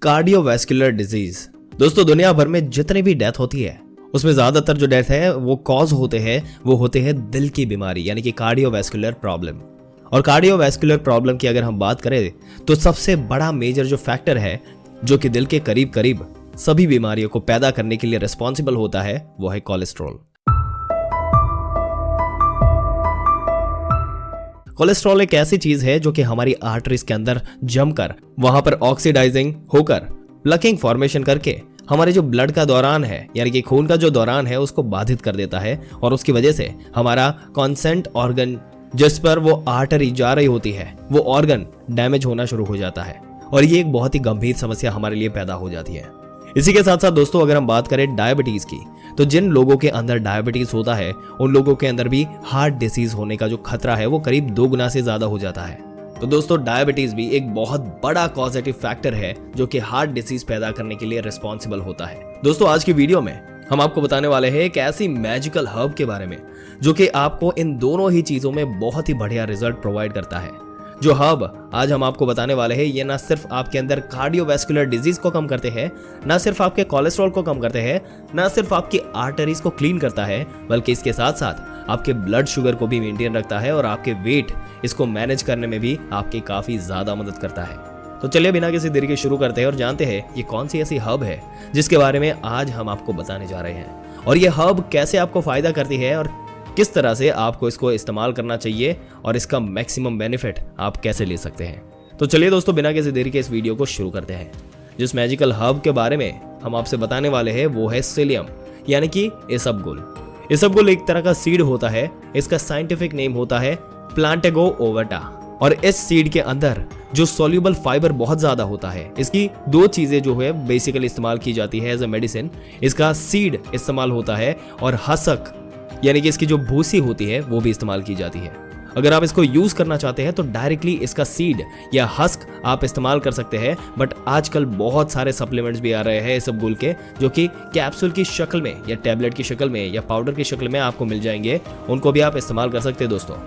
Cardiovascular disease. दोस्तों दुनिया भर में जितनी भी डेथ होती है उसमें ज्यादातर जो डेथ है वो कॉज होते हैं दिल की बीमारी यानी कि कार्डियोवैस्कुलर प्रॉब्लम। और कार्डियोवैस्कुलर प्रॉब्लम की अगर हम बात करें तो सबसे बड़ा मेजर जो फैक्टर है जो कि दिल के करीब करीब सभी बीमारियों को पैदा करने के लिए रिस्पॉन्सिबल होता है वो है कोलेस्ट्रॉल। कोलेस्ट्रॉल एक ऐसी चीज है जो कि हमारी आर्टरीज के अंदर जमकर वहां पर ऑक्सीडाइजिंग होकर प्लकिंग फॉर्मेशन करके हमारे जो ब्लड का दौरान है यानी कि खून का जो दौरान है उसको बाधित कर देता है और उसकी वजह से हमारा कॉन्सेंट ऑर्गन जिस पर वो आर्टरी जा रही होती है वो ऑर्गन डैमेज होना शुरू हो जाता है और ये एक बहुत ही गंभीर समस्या हमारे लिए पैदा हो जाती है। इसी के साथ साथ दोस्तों अगर हम बात करें डायबिटीज की तो जिन लोगों के अंदर डायबिटीज होता है उन लोगों के अंदर भी हार्ट डिसीज होने का जो खतरा है वो करीब 2 गुना से ज्यादा हो जाता है। तो दोस्तों डायबिटीज भी एक बहुत बड़ा कॉजेटिव फैक्टर है जो कि हार्ट डिसीज पैदा करने के लिए रिस्पॉन्सिबल होता है। दोस्तों आज की वीडियो में हम आपको बताने वाले हैं एक ऐसी मैजिकल हर्ब के बारे में जो कि आपको इन दोनों ही चीजों में बहुत ही बढ़िया रिजल्ट प्रोवाइड करता है। जो हर्ब आज हम आपको बताने वाले हैं ये ना सिर्फ आपके अंदर कार्डियोवैस्कुलर डिजीज को कम करते हैं, ना सिर्फ आपके कोलेस्ट्रॉल को कम करते हैं, ना सिर्फ आपकी आर्टरीज को क्लीन करता है, बल्कि इसके साथ साथ आपके ब्लड शुगर को भी मेंटेन रखता है और आपके वेट इसको मैनेज करने में भी आपकी काफी ज्यादा मदद करता है। तो चलिए बिना किसी देरी के शुरू करते हैं और जानते हैं ये कौन सी ऐसी हर्ब है जिसके बारे में आज हम आपको बताने जा रहे हैं और ये हर्ब कैसे आपको फायदा करती है और किस तरह से आपको इसको इस्तेमाल करना चाहिए और इसका मैक्सिमम बेनिफिट आप कैसे ले सकते हैं। तो चलिए दोस्तों बिना किसी देरी के इस वीडियो को शुरू करते हैं। जिस मैजिकल हर्ब के बारे में हम आपसे बताने वाले हैं वो है सिलियम यानी कि इसबगोल। इसबगोल एक तरह का सीड होता है, इसका साइंटिफिक नेम होता है प्लांटेगो ओवटा और इस सीड के अंदर जो सोल्यूबल फाइबर बहुत ज्यादा होता है। इसकी 2 चीजें जो है बेसिकली इस्तेमाल की जाती है एज अ मेडिसिन। इसका सीड इस्तेमाल होता है और हसक यानी कि इसकी जो भूसी होती है वो भी इस्तेमाल की जाती है। अगर आप इसको यूज करना चाहते हैं तो डायरेक्टली इसका सीड या हस्क आप इस्तेमाल कर सकते हैं, बट आजकल बहुत सारे सप्लीमेंट्स भी आ रहे हैं इसबगोल के जो कि कैप्सूल की शक्ल में या टैबलेट की शक्ल में या पाउडर की शक्ल में आपको मिल जाएंगे, उनको भी आप इस्तेमाल कर सकते हैं। दोस्तों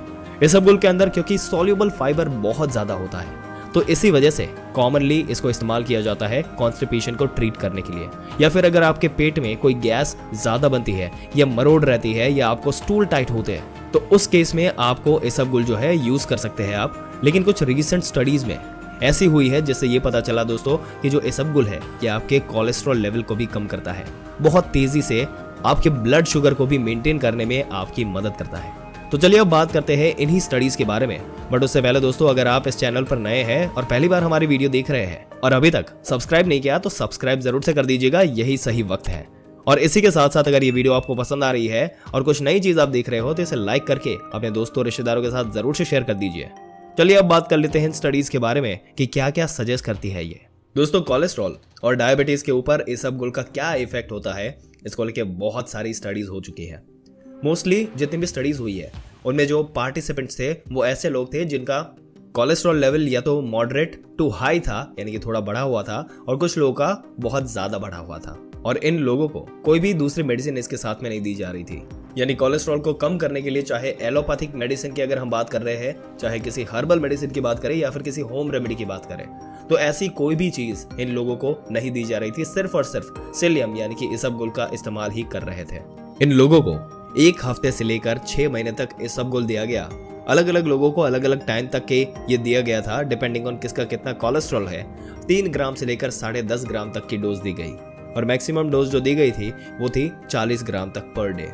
इसबगोल के अंदर क्योंकि सोल्यूबल फाइबर बहुत ज्यादा होता है तो इसी वजह से कॉमनली इसको इस्तेमाल किया जाता है कॉन्स्टिपेशन को ट्रीट करने के लिए, या फिर अगर आपके पेट में कोई गैस ज्यादा बनती है या मरोड़ रहती है या आपको स्टूल टाइट होते हैं तो उस केस में आपको इसबगोल जो है यूज कर सकते हैं आप। लेकिन कुछ रिसेंट स्टडीज में ऐसी हुई है जिससे ये पता चला दोस्तों कि जो इसबगोल है ये आपके कोलेस्ट्रॉल लेवल को भी कम करता है, बहुत तेजी से आपके ब्लड शुगर को भी मेंटेन करने में आपकी मदद करता है। तो चलिए अब बात करते हैं इन्हीं स्टडीज के बारे में, बट उससे पहले दोस्तों अगर आप इस चैनल पर नए हैं और पहली बार हमारी वीडियो देख रहे हैं और अभी तक सब्सक्राइब नहीं किया तो सब्सक्राइब जरूर से कर दीजिएगा, यही सही वक्त है। और इसी के साथ साथ अगर ये वीडियो आपको पसंद आ रही है और कुछ नई चीज आप देख रहे हो तो इसे लाइक करके अपने दोस्तों रिश्तेदारों के साथ जरूर से शेयर कर दीजिए। चलिए अब बात कर लेते हैं इन स्टडीज के बारे में कि क्या क्या सजेस्ट करती है ये। दोस्तों कोलेस्ट्रॉल और डायबिटीज के ऊपर इसबगोल का क्या इफेक्ट होता है इसको लेकर बहुत सारी स्टडीज हो चुकी है। मोस्टली जितनी भी स्टडीज हुई है उनमें जो पार्टिसिपेंट्स थे वो ऐसे लोग थे जिनका कोलेस्ट्रॉल लेवल या तो मॉडरेट टू हाई था यानी कि थोड़ा बढ़ा हुआ था और कुछ लोगों का बहुत ज्यादा बढ़ा हुआ था और इन लोगों को कोई भी दूसरी मेडिसिन इसके साथ में नहीं दी जा रही थी। यानी कोलेस्ट्रॉल को कम करने के लिए चाहे एलोपैथिक मेडिसिन की अगर हम बात कर रहे हैं, चाहे किसी हर्बल मेडिसिन की बात करें या फिर किसी होम रेमेडी की बात करें, तो ऐसी कोई भी चीज इन लोगों को नहीं दी जा रही थी। सिर्फ और सिर्फ सिलियम यानी कि इसबगोल का इस्तेमाल ही कर रहे थे। इन लोगों को 1 हफ्ते से लेकर 6 महीने तक इसबगोल दिया गया। अलग अलग लोगों को अलग अलग टाइम तक के ये दिया गया था डिपेंडिंग ऑन किसका कितना कोलेस्ट्रॉल है। 3 ग्राम से लेकर 10.5 ग्राम तक की डोज दी गई और मैक्सिमम डोज जो दी गई थी वो थी 40 ग्राम तक पर डे।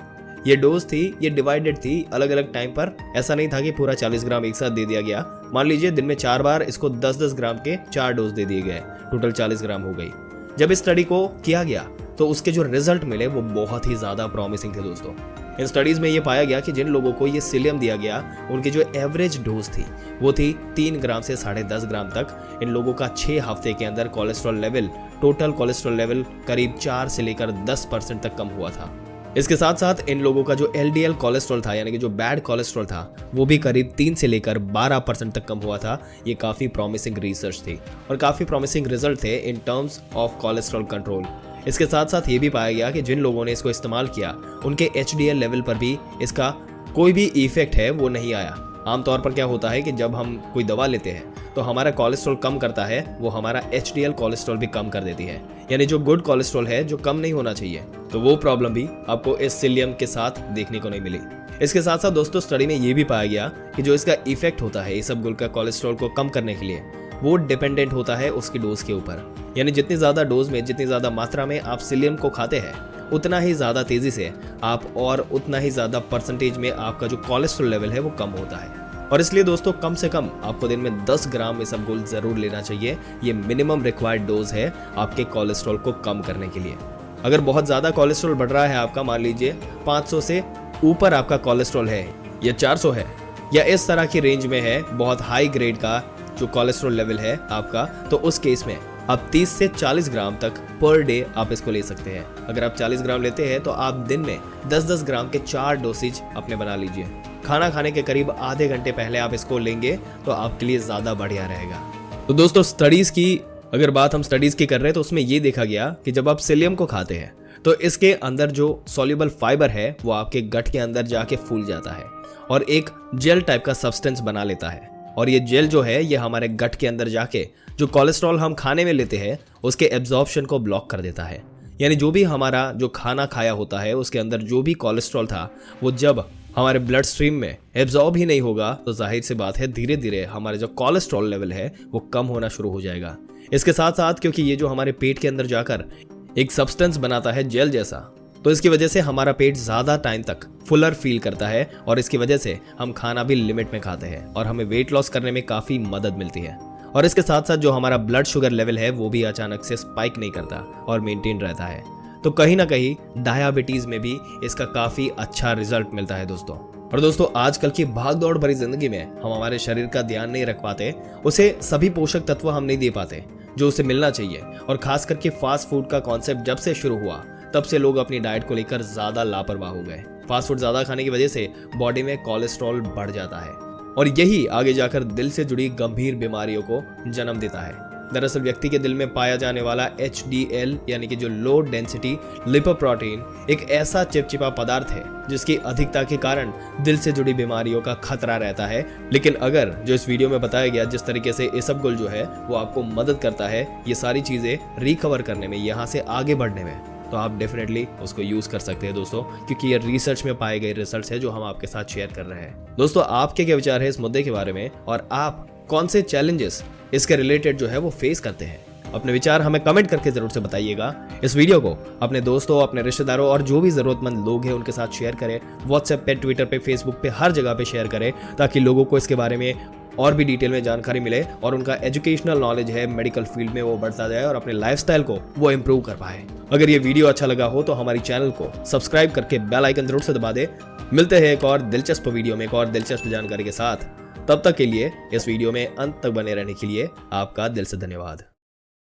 ये डोज थी ये डिवाइडेड थी अलग अलग टाइम पर, ऐसा नहीं था कि पूरा 40 ग्राम एक साथ दे दिया गया। मान लीजिए दिन में 4 बार इसको 10-10 ग्राम के 4 डोज दे दिए गए, टोटल 40 ग्राम हो गई। जब इस स्टडी को किया गया तो उसके जो रिजल्ट मिले वो बहुत ही ज्यादा प्रॉमिसिंग थे। दोस्तों इन स्टडीज में ये पाया गया कि जिन लोगों को ये सिलियम दिया गया उनकी जो एवरेज डोज थी वो थी 3 ग्राम से 10.5 ग्राम तक। इन लोगों का 6 हफ्ते के अंदर cholesterol level, total cholesterol level करीब 4 से लेकर 10% तक कम हुआ था। इसके साथ साथ इन लोगों का जो एलडीएल कोलेस्ट्रॉल था यानी कि जो बैड कोलेस्ट्रॉल था वो भी करीब 3 से लेकर 12% तक कम हुआ था। ये काफी प्रॉमिसिंग रिसर्च थी और काफी प्रॉमिसिंग रिजल्ट थे in terms of cholesterol control. इसके साथ साथ ये भी पाया गया कि जिन लोगों ने इसको इस्तेमाल किया उनके एचडीएल लेवल पर भी इसका कोई भी इफेक्ट है वो नहीं आया आमतौर पर क्या होता है कि जब हम कोई दवा लेते हैं तो हमारा कोलेस्ट्रॉल कम करता है, वो हमारा HDL कोलेस्ट्रॉल भी कम कर देती है, यानी जो गुड कोलेस्ट्रॉल है जो कम नहीं होना चाहिए। तो वो प्रॉब्लम भी आपको इस सिलियम के साथ देखने को नहीं मिली। इसके साथ साथ दोस्तों स्टडी में ये भी पाया गया कि जो इसका इफेक्ट होता है इसबगोल का कोलेस्ट्रॉल को कम करने के लिए, वो डिपेंडेंट होता है उसकी डोज के ऊपर। यानी जितनी ज़्यादा डोज में, जितनी ज़्यादा मात्रा में आप सिलियम को खाते हैं, उतना ही ज़्यादा तेज़ी से आप और उतना ही ज़्यादा परसेंटेज में आपका जो कोलेस्ट्रॉल लेवल है वो कम होता है। और इसलिए दोस्तों कम से कम आपको दिन में 10 ग्राम इसबगोल ज़रूर लेना चाहिए। ये मिनिमम रिक्वायर्ड डोज है आपके कोलेस्ट्रॉल को कम करने के लिए। अगर बहुत ज़्यादा कोलेस्ट्रॉल बढ़ रहा है आपका, मान लीजिए 500 से ऊपर आपका कोलेस्ट्रॉल है या 400 है या इस तरह की रेंज में है, बहुत हाई ग्रेड का जो कोलेस्ट्रॉल लेवल है आपका, तो उस केस में आप 30 से 40 ग्राम तक पर डे आप इसको ले सकते हैं। अगर आप 40 ग्राम लेते हैं तो आप दिन में 10-10 ग्राम के 4 डोसेज अपने बना लीजिए। खाना खाने के करीब आधे घंटे पहले आप इसको लेंगे तो आपके लिए ज़्यादा बढ़िया रहेगा। तो दोस्तों स्टडीज़ की अगर बात हम स्टडीज़ की कर रहे हैं तो उसमें ये देखा गया कि जब आप सिलियम को खाते हैं तो इसके अंदर जो सॉल्युबल फाइबर है वो आपके गट के अंदर जाके फूल जाता है और एक जेल टाइप का सब्सटेंस बना लेता है। और ये जेल जो है ये हमारे गट के अंदर जाके जो कोलेस्ट्रॉल हम खाने में लेते हैं उसके एब्जॉर्प्शन को ब्लॉक कर देता है। यानी जो भी हमारा जो खाना खाया होता है उसके अंदर जो भी कोलेस्ट्रॉल था वो जब हमारे ब्लड स्ट्रीम में एब्जॉर्ब ही नहीं होगा तो जाहिर सी बात है धीरे धीरे हमारे जो कोलेस्ट्रॉल लेवल है वो कम होना शुरू हो जाएगा। इसके साथ साथ क्योंकि ये जो हमारे पेट के अंदर जाकर एक सब्सटेंस बनाता है जेल जैसा, तो इसकी वजह से हमारा पेट ज़्यादा टाइम तक फुलर फील करता है और इसकी वजह से हम खाना भी लिमिट में खाते हैं और हमें वेट लॉस करने में काफ़ी मदद मिलती है। और इसके साथ साथ जो हमारा ब्लड शुगर लेवल है वो भी अचानक से स्पाइक नहीं करता और मेंटेन रहता है। तो कहीं ना कहीं डायबिटीज़ में भी इसका काफ़ी अच्छा रिजल्ट मिलता है दोस्तों। और दोस्तों आजकल की भाग दौड़ भरी जिंदगी में हम हमारे शरीर का ध्यान नहीं रख पाते, उसे सभी पोषक तत्व हम नहीं दे पाते जो उसे मिलना चाहिए। और खास करके फास्ट फूड का कॉन्सेप्ट जब से शुरू हुआ तब से लोग अपनी डाइट को लेकर ज़्यादा लापरवाह हो गए। फास्ट फूड ज़्यादा खाने की वजह से बॉडी में कोलेस्ट्रॉल बढ़ जाता है और यही आगे जाकर दिल से जुड़ी गंभीर बीमारियों को जन्म देता है। दरअसल व्यक्ति के दिल में पाया जाने वाला HDL यानी कि जो लो डेंसिटी लिपोप्रोटीन एक ऐसा चिपचिपा पदार्थ है जिसकी अधिकता के कारण दिल से जुड़ी बीमारियों का खतरा रहता है। लेकिन अगर जो इस वीडियो में बताया गया जिस तरीके से इसबगोल जो है वो आपको मदद करता है ये सारी चीजें रिकवर करने में, यहाँ से आगे बढ़ने में, तो आप डेफिनेटली उसको यूज कर सकते हैं दोस्तों, क्योंकि ये रिसर्च में पाए गए रिजल्ट्स है जो हम आपके साथ शेयर कर रहे हैं। दोस्तों आपके क्या विचार है इस मुद्दे के बारे में और आप कौन से चैलेंजेस इसके रिलेटेड जो है वो फेस करते हैं? अपने विचार हमें कमेंट करके जरूर से बताइएगा। इस वीडियो को अपने दोस्तों, अपने रिश्तेदारों और जो भी जरूरतमंद लोग हैं उनके साथ शेयर करें। व्हाट्सएप पे, ट्विटर पे, फेसबुक पे, हर जगह पे शेयर करें ताकि लोगों को इसके बारे में और भी डिटेल में जानकारी मिले और उनका एजुकेशनल नॉलेज है मेडिकल फील्ड में वो बढ़ता जाए और अपने लाइफस्टाइल को वो इम्प्रूव कर पाए। अगर ये वीडियो अच्छा लगा हो तो हमारी चैनल को सब्सक्राइब करके बेल आइकन जरूर से दबा दे। मिलते हैं एक और दिलचस्प वीडियो में एक और दिलचस्प जानकारी के साथ। तब तक के लिए इस वीडियो में अंत तक बने रहने के लिए आपका दिल से धन्यवाद।